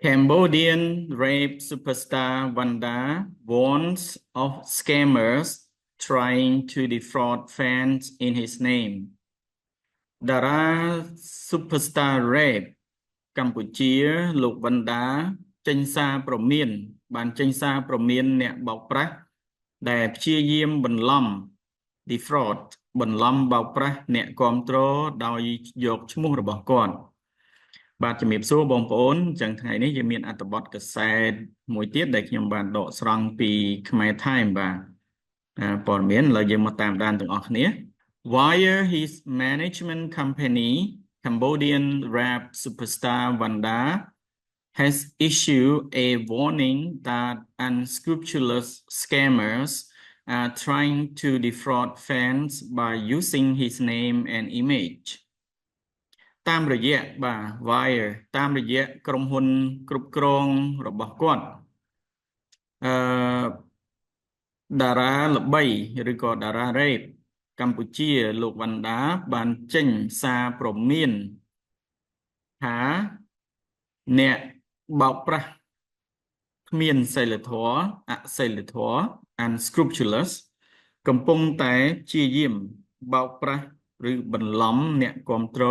Cambodian rape superstar VannDa warns of scammers trying to defraud fans in his name. Dara superstar rape កម្ពុជាលោក VannDa ចេញសារព្រមានបានចេញសារព្រមានអ្នកបោកប្រាស់ដែលព្យាយាមបន្លំ defraud បន្លំបោកប្រាស់អ្នកគាំទ្រដោយយកឈ្មោះរបស់គាត់បាទជំរាបសួរបងប្អូនចឹងថ្ងៃនេះយើងមានអត្ថបទកសែតមួយទៀតដែលខ្ញុំបានដកស្រង់ពីខ្មែរថៃមបាទព័ត៌មានឥឡូវយើងមកតាមដានទាំងអស់គ្នា Via his management company Cambodian rap superstar VannDa has issued a warning that unscrupulous scammers are trying to defraud fans by using his name and image តាមរយៈបាទ wire តាមរយៈក្រុមហ៊ុនគ្រប់គ្រងរបស់គាត់តារាល្បីឬក៏តារារ៉េបកម្ពុជាលោក VannDa បានចេញសារព្រមានថាអ្នកបោកប្រាស់គ្មានសីលធម៌អសីលធម៌ unscrupulous កំពុងតែព្យាយាមបោកប្រាស់ឬបន្លំអ្នកគាំទ្រ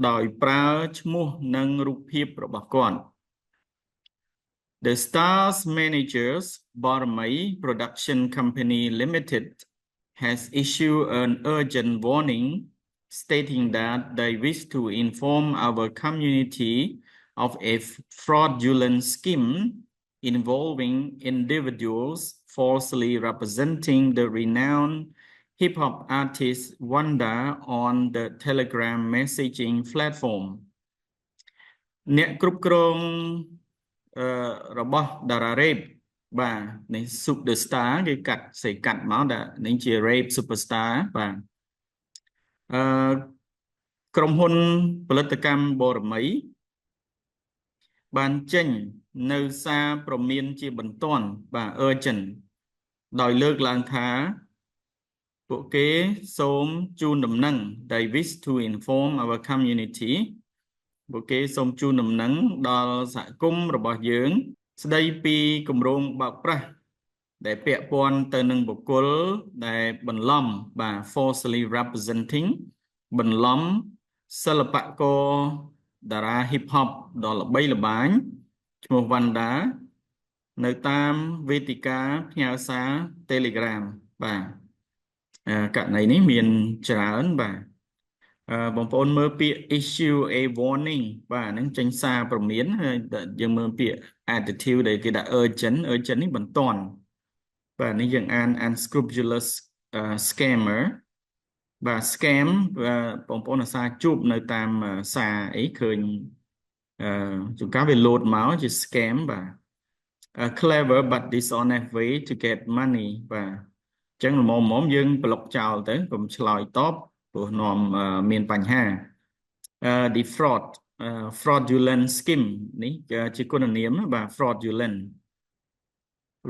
ដោយប្រើឈ្មោះនិងរូបភាពរបស់គាត់ The Stars Managers Bormai Production Company Limited has issued an urgent warning stating that they wish to inform our community of a fraudulent scheme involving individuals falsely representing the renowned hip-hop artist VannDa on the Telegram messaging platform អ្នកគ្រប់គ្រងរបស់តារារ៉េបបាទនេះ Superstar គេកាត់សេកាត់មកថានេះជា rape superstar បាទក្រុមហ៊ុនផលិតកម្មបរមីបានចេញនៅសារព្រមានជាបន្ទាន់បាទ urgent ដោយលើកឡើងថាពួកគេសូមជូនដំណឹង they wish to inform our community ពួកគេសូមជូនដំណឹងដល់សហគមន៍របស់យើងស្ដីពីគម្រោងបោកប្រាស់ដែលពាក់ព័ន្ធទៅនឹងបុគ្គលដែលបន្លំបាទ falsely representing បន្លំសិល្បករតារា hip hop ដ៏ល្បីល្បាញឈ្មោះ VannDa នៅតាមវេទិកាផ្ញើសារ Telegram បាទករណីនេះមានច្រើនបាទបងប្អូនមើលពាក្យ issue a warning បាទហ្នឹងចេញសារព្រមានហើយយើងមើលពាក្យ adjective ដែលគេដាក់ urgent នេះបន្ទាន់បាទនេះយើងអាន unscrupulous scammer បាទ scam បងប្អូនអាសាជួបនៅតាមសារអីឃើញជួនកាលវា load មកជា scam បាទ a clever but dishonest way to get money បាទចឹងល្មមយើងប្លុកចោលទៅកុំឆ្លើយតបព្រោះនាំមានបញ្ហា defraud fraudulent scheme នេះជាគុណនាមបាទ fraudulent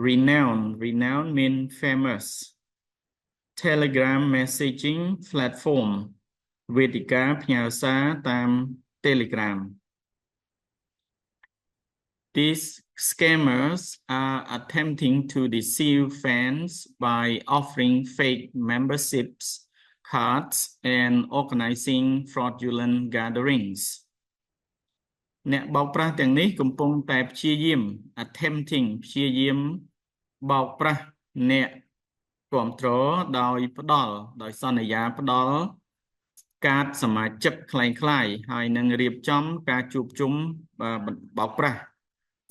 renowned mean famous Telegram messaging platform វេទិកាផ្ញើសារតាម Telegram These scammers are attempting to deceive fans by offering fake memberships cards and organizing fraudulent gatherings អ្នកបោកប្រាស់ទាំងនេះកំពុងតែព្យាយាម attempting ព្យាយាមបោកប្រាស់អ្នកគាំទ្រដោយផ្ដល់ដោយសន្យាផ្ដល់កាតសមាជិកคล้ายៗហើយនឹងរៀបចំការជួបជុំបោកប្រាស់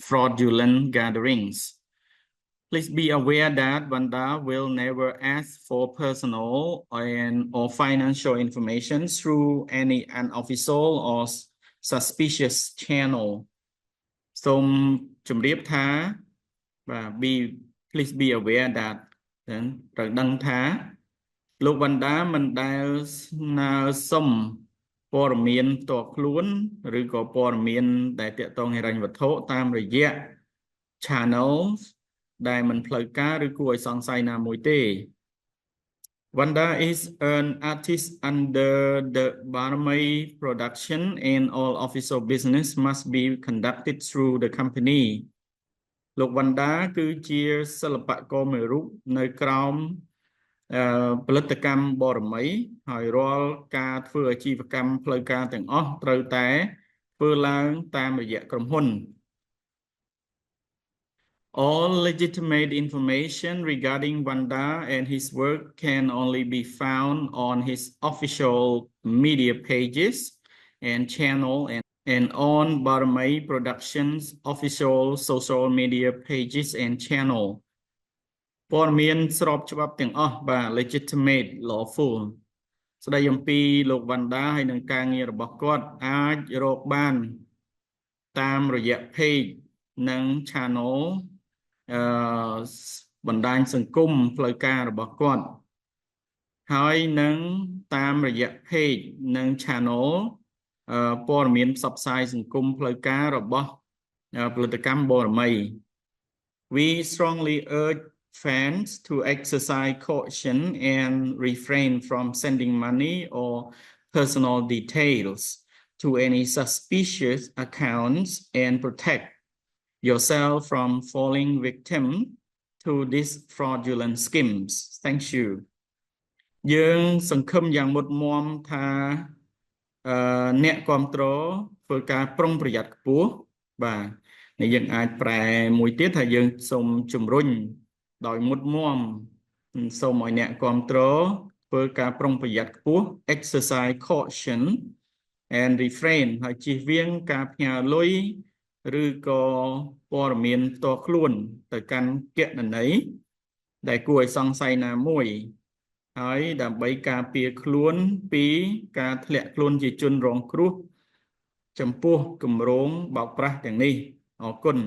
fraudulent gatherings Please be aware that VannDa will never ask for personal or financial information through any unofficial or suspicious channel សូមជម្រាបថាបាទ please be aware that ត្រូវដឹងថាលោក VannDa មិនដែលស្នើសុំព័ត៌មានផ្ទាល់ខ្លួនឬក៏ព័ត៌មានដែលទាក់ទងហិរញ្ញវត្ថុតាមរយៈ channel ដែលមិនផ្លូវការឬគួរឲ្យសង្ស័យណាមួយទេ VannDa is an artist under the Burmese production and all official business must be conducted through the company លោក VannDa គឺជាសិល្បករមួយរូបនៅក្រោមផលិតកម្មបរមីហើយរាល់ការធ្វើអាជីវកម្មផ្លូវការទាំងអស់ត្រូវតែធ្វើឡើងតាមរយៈក្រុមហ៊ុន All legitimate information regarding VannDa and his work can only be found on his official media pages and channel and on Burmese Productions official social media pages and channel ព័ត៌មានស្របច្បាប់ទាំងអស់បាទ legitimate lawful ស្ដីអំពីលោក VannDa ហើយនឹងការងាររបស់គាត់អាចរកបានតាមរយៈ page និង channel បណ្ដាញសង្គមផ្លូវការរបស់គាត់ហើយនឹងតាមរយៈ page និង channel ព័ត៌មានផ្សព្វផ្សាយសង្គមផ្លូវការរបស់ផលិតកម្មបរមី We strongly urge fans to exercise caution and refrain from sending money or personal details to any suspicious accounts and protect yourself from falling victim to these fraudulent schemes. Thank you. យើងសង្ឃឹមយ៉ាងមុតមមថាអ្នកគ្រប់គ្រងធ្វើការប្រុងប្រយ័ត្នខ្ពស់បាទនេះយើងអាចប្រែមួយទៀតថាយើងសូមជំរុញដោយមុតមមសូមឲ្យអ្នកគ្រប់គ្រងធ្វើការប្រុងប្រយ័ត្នខ្ពស់ exercise caution and refrain ហើយជៀសវាងការផ្ញើលុយឬក៏ព័ត៌មានផ្ទាល់ខ្លួនទៅកាន់គណនីដែលគួរឲ្យសង្ស័យណាមួយហើយដើម្បីការពារខ្លួនពីការធ្លាក់ខ្លួនជាជនរងគ្រោះចំពោះគម្រោងបោកប្រាស់ទាំងនេះអរគុណ